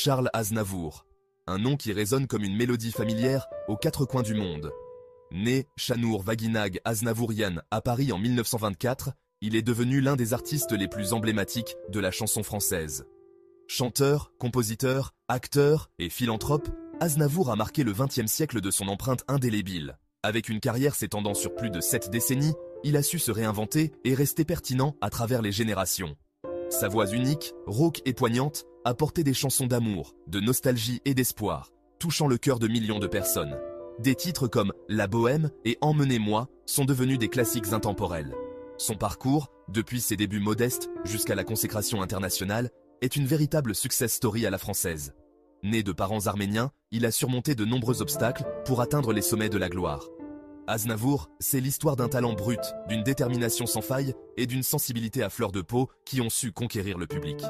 Charles Aznavour, un nom qui résonne comme une mélodie familière aux quatre coins du monde. Né Shanoor Vaguinag Aznavourian à Paris en 1924, il est devenu l'un des artistes les plus emblématiques de la chanson française. Chanteur, compositeur, acteur et philanthrope, Aznavour a marqué le XXe siècle de son empreinte indélébile. Avec une carrière s'étendant sur plus de 7 décennies, il a su se réinventer et rester pertinent à travers les générations. Sa voix unique, rauque et poignante, a porté des chansons d'amour, de nostalgie et d'espoir, touchant le cœur de millions de personnes. Des titres comme La Bohème et Emmenez-moi sont devenus des classiques intemporels. Son parcours, depuis ses débuts modestes jusqu'à la consécration internationale, est une véritable success story à la française. Né de parents arméniens, il a surmonté de nombreux obstacles pour atteindre les sommets de la gloire. Aznavour, c'est l'histoire d'un talent brut, d'une détermination sans faille et d'une sensibilité à fleur de peau qui ont su conquérir le public.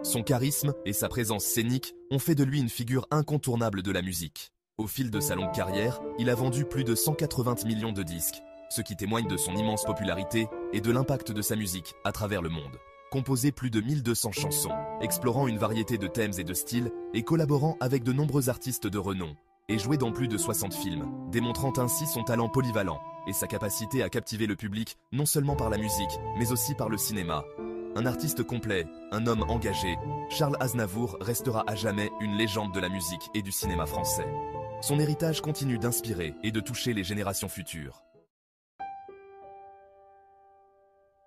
Son charisme et sa présence scénique ont fait de lui une figure incontournable de la musique. Au fil de sa longue carrière, il a vendu plus de 180 millions de disques, ce qui témoigne de son immense popularité et de l'impact de sa musique à travers le monde. Composé plus de 1200 chansons, explorant une variété de thèmes et de styles et collaborant avec de nombreux artistes de renom, et joué dans plus de 60 films, démontrant ainsi son talent polyvalent et sa capacité à captiver le public non seulement par la musique, mais aussi par le cinéma. Un artiste complet, un homme engagé, Charles Aznavour restera à jamais une légende de la musique et du cinéma français. Son héritage continue d'inspirer et de toucher les générations futures.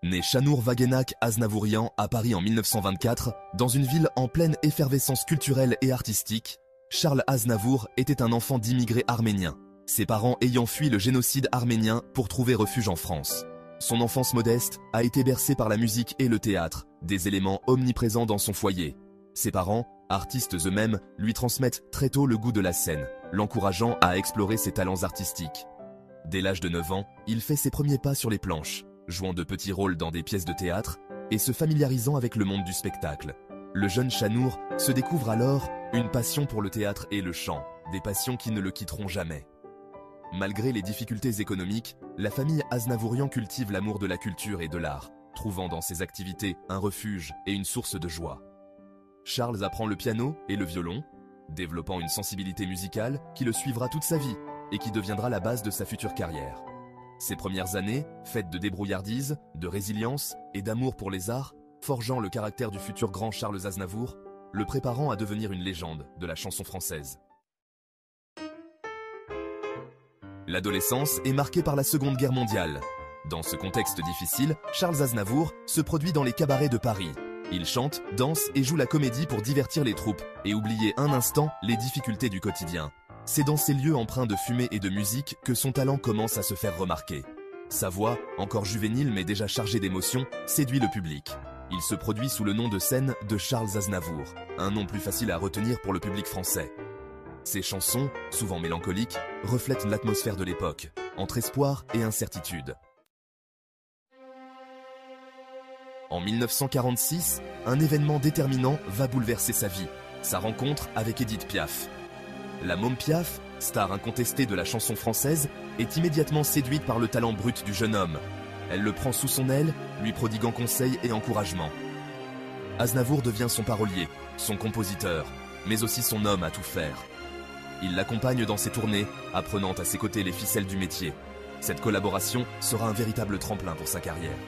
Né Shanoor Vaguinag Aznavourian à Paris en 1924, dans une ville en pleine effervescence culturelle et artistique, Charles Aznavour était un enfant d'immigrés arméniens, ses parents ayant fui le génocide arménien pour trouver refuge en France. Son enfance modeste a été bercée par la musique et le théâtre, des éléments omniprésents dans son foyer. Ses parents, artistes eux-mêmes, lui transmettent très tôt le goût de la scène, l'encourageant à explorer ses talents artistiques. Dès l'âge de 9 ans, il fait ses premiers pas sur les planches, jouant de petits rôles dans des pièces de théâtre et se familiarisant avec le monde du spectacle. Le jeune Shanoor se découvre alors une passion pour le théâtre et le chant, des passions qui ne le quitteront jamais. Malgré les difficultés économiques, la famille Aznavourian cultive l'amour de la culture et de l'art, trouvant dans ses activités un refuge et une source de joie. Charles apprend le piano et le violon, développant une sensibilité musicale qui le suivra toute sa vie et qui deviendra la base de sa future carrière. Ses premières années, faites de débrouillardise, de résilience et d'amour pour les arts, forgeant le caractère du futur grand Charles Aznavour, le préparant à devenir une légende de la chanson française. L'adolescence est marquée par la Seconde Guerre mondiale. Dans ce contexte difficile, Charles Aznavour se produit dans les cabarets de Paris. Il chante, danse et joue la comédie pour divertir les troupes et oublier un instant les difficultés du quotidien. C'est dans ces lieux empreints de fumée et de musique que son talent commence à se faire remarquer. Sa voix, encore juvénile mais déjà chargée d'émotions, séduit le public. Il se produit sous le nom de scène de Charles Aznavour, un nom plus facile à retenir pour le public français. Ses chansons, souvent mélancoliques, reflètent l'atmosphère de l'époque, entre espoir et incertitude. En 1946, un événement déterminant va bouleverser sa vie, sa rencontre avec Édith Piaf. La môme Piaf, star incontestée de la chanson française, est immédiatement séduite par le talent brut du jeune homme. Elle le prend sous son aile, lui prodiguant conseils et encouragements. Aznavour devient son parolier, son compositeur, mais aussi son homme à tout faire. Il l'accompagne dans ses tournées, apprenant à ses côtés les ficelles du métier. Cette collaboration sera un véritable tremplin pour sa carrière.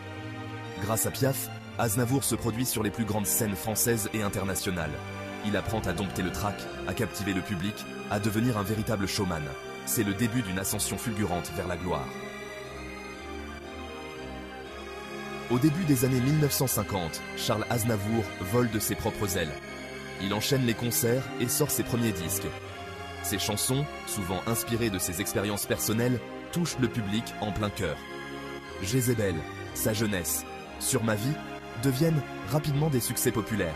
Grâce à Piaf, Aznavour se produit sur les plus grandes scènes françaises et internationales. Il apprend à dompter le trac, à captiver le public, à devenir un véritable showman. C'est le début d'une ascension fulgurante vers la gloire. Au début des années 1950, Charles Aznavour vole de ses propres ailes. Il enchaîne les concerts et sort ses premiers disques. Ses chansons, souvent inspirées de ses expériences personnelles, touchent le public en plein cœur. Jézébel, Sa jeunesse, Sur ma vie deviennent rapidement des succès populaires.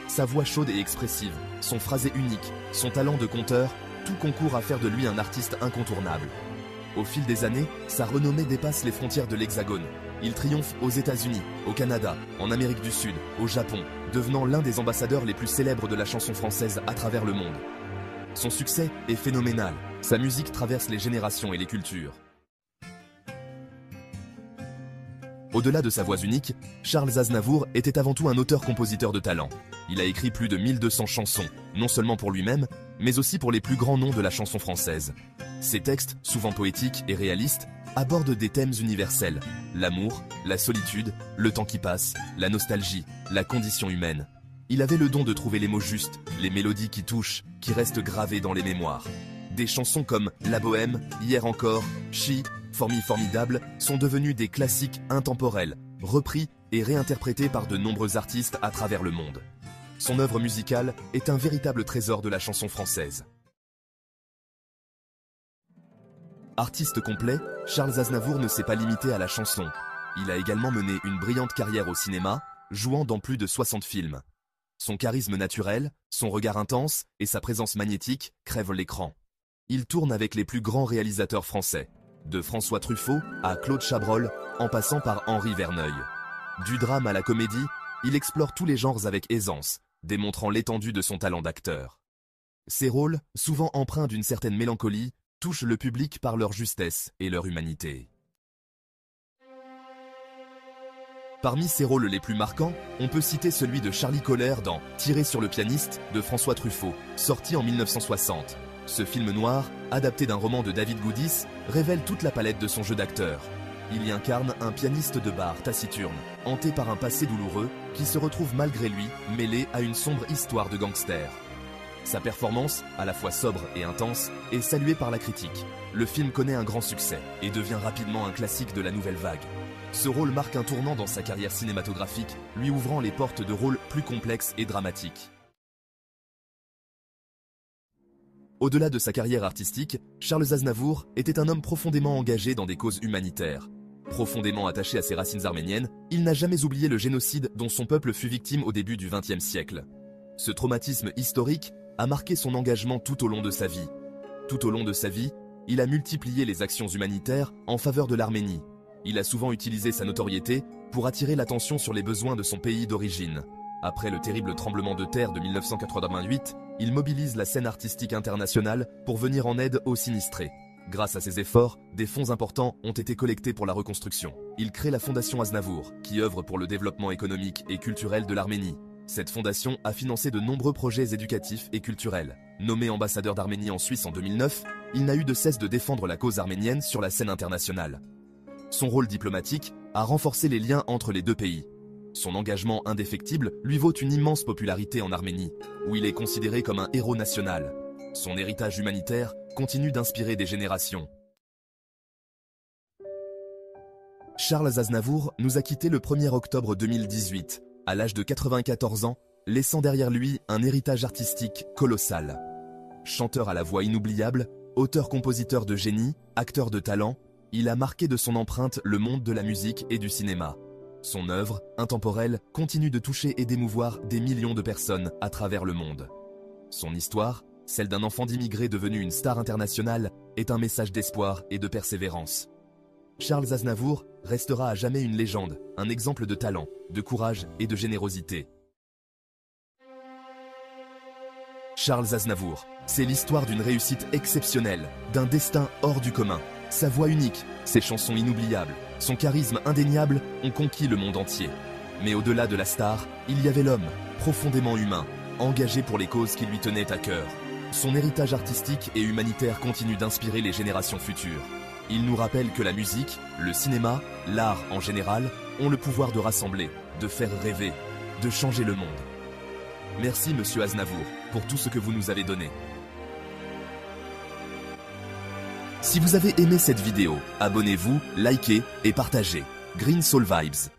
Sa voix chaude et expressive, son phrasé unique, son talent de conteur, tout concourt à faire de lui un artiste incontournable. Au fil des années, sa renommée dépasse les frontières de l'Hexagone. Il triomphe aux États-Unis, au Canada, en Amérique du Sud, au Japon, devenant l'un des ambassadeurs les plus célèbres de la chanson française à travers le monde. Son succès est phénoménal. Sa musique traverse les générations et les cultures. Au-delà de sa voix unique, Charles Aznavour était avant tout un auteur-compositeur de talent. Il a écrit plus de 1200 chansons, non seulement pour lui-même, mais aussi pour les plus grands noms de la chanson française. Ses textes, souvent poétiques et réalistes, abordent des thèmes universels: l'amour, la solitude, le temps qui passe, la nostalgie, la condition humaine. Il avait le don de trouver les mots justes, les mélodies qui touchent, qui restent gravées dans les mémoires. Des chansons comme La Bohème, Hier encore, Chi, Formidable sont devenus des classiques intemporels, repris et réinterprétés par de nombreux artistes à travers le monde. Son œuvre musicale est un véritable trésor de la chanson française. Artiste complet, Charles Aznavour ne s'est pas limité à la chanson. Il a également mené une brillante carrière au cinéma, jouant dans plus de 60 films. Son charisme naturel, son regard intense et sa présence magnétique crèvent l'écran. Il tourne avec les plus grands réalisateurs français, de François Truffaut à Claude Chabrol, en passant par Henri Verneuil. Du drame à la comédie, il explore tous les genres avec aisance, démontrant l'étendue de son talent d'acteur. Ses rôles, souvent empreints d'une certaine mélancolie, touchent le public par leur justesse et leur humanité. Parmi ses rôles les plus marquants, on peut citer celui de Charlie Colère dans Tiré sur le pianiste de François Truffaut, sorti en 1960. Ce film noir, adapté d'un roman de David Goudis, révèle toute la palette de son jeu d'acteur. Il y incarne un pianiste de bar taciturne, hanté par un passé douloureux, qui se retrouve malgré lui mêlé à une sombre histoire de gangster. Sa performance, à la fois sobre et intense, est saluée par la critique. Le film connaît un grand succès et devient rapidement un classique de la nouvelle vague. Ce rôle marque un tournant dans sa carrière cinématographique, lui ouvrant les portes de rôles plus complexes et dramatiques. Au-delà de sa carrière artistique, Charles Aznavour était un homme profondément engagé dans des causes humanitaires. Profondément attaché à ses racines arméniennes, il n'a jamais oublié le génocide dont son peuple fut victime au début du XXe siècle. Ce traumatisme historique a marqué son engagement tout au long de sa vie. Tout au long de sa vie, il a multiplié les actions humanitaires en faveur de l'Arménie. Il a souvent utilisé sa notoriété pour attirer l'attention sur les besoins de son pays d'origine. Après le terrible tremblement de terre de 1988, il mobilise la scène artistique internationale pour venir en aide aux sinistrés. Grâce à ses efforts, des fonds importants ont été collectés pour la reconstruction. Il crée la Fondation Aznavour, qui œuvre pour le développement économique et culturel de l'Arménie. Cette fondation a financé de nombreux projets éducatifs et culturels. Nommé ambassadeur d'Arménie en Suisse en 2009, il n'a eu de cesse de défendre la cause arménienne sur la scène internationale. Son rôle diplomatique a renforcé les liens entre les deux pays. Son engagement indéfectible lui vaut une immense popularité en Arménie, où il est considéré comme un héros national. Son héritage humanitaire continue d'inspirer des générations. Charles Aznavour nous a quittés le 1er octobre 2018, à l'âge de 94 ans, laissant derrière lui un héritage artistique colossal. Chanteur à la voix inoubliable, auteur-compositeur de génie, acteur de talent, il a marqué de son empreinte le monde de la musique et du cinéma. Son œuvre, intemporelle, continue de toucher et d'émouvoir des millions de personnes à travers le monde. Son histoire, celle d'un enfant d'immigré devenu une star internationale, est un message d'espoir et de persévérance. Charles Aznavour restera à jamais une légende, un exemple de talent, de courage et de générosité. Charles Aznavour, c'est l'histoire d'une réussite exceptionnelle, d'un destin hors du commun. Sa voix unique, ses chansons inoubliables, son charisme indéniable ont conquis le monde entier. Mais au-delà de la star, il y avait l'homme, profondément humain, engagé pour les causes qui lui tenaient à cœur. Son héritage artistique et humanitaire continue d'inspirer les générations futures. Il nous rappelle que la musique, le cinéma, l'art en général, ont le pouvoir de rassembler, de faire rêver, de changer le monde. Merci Monsieur Aznavour pour tout ce que vous nous avez donné. Si vous avez aimé cette vidéo, abonnez-vous, likez et partagez. Green Soul Vibes.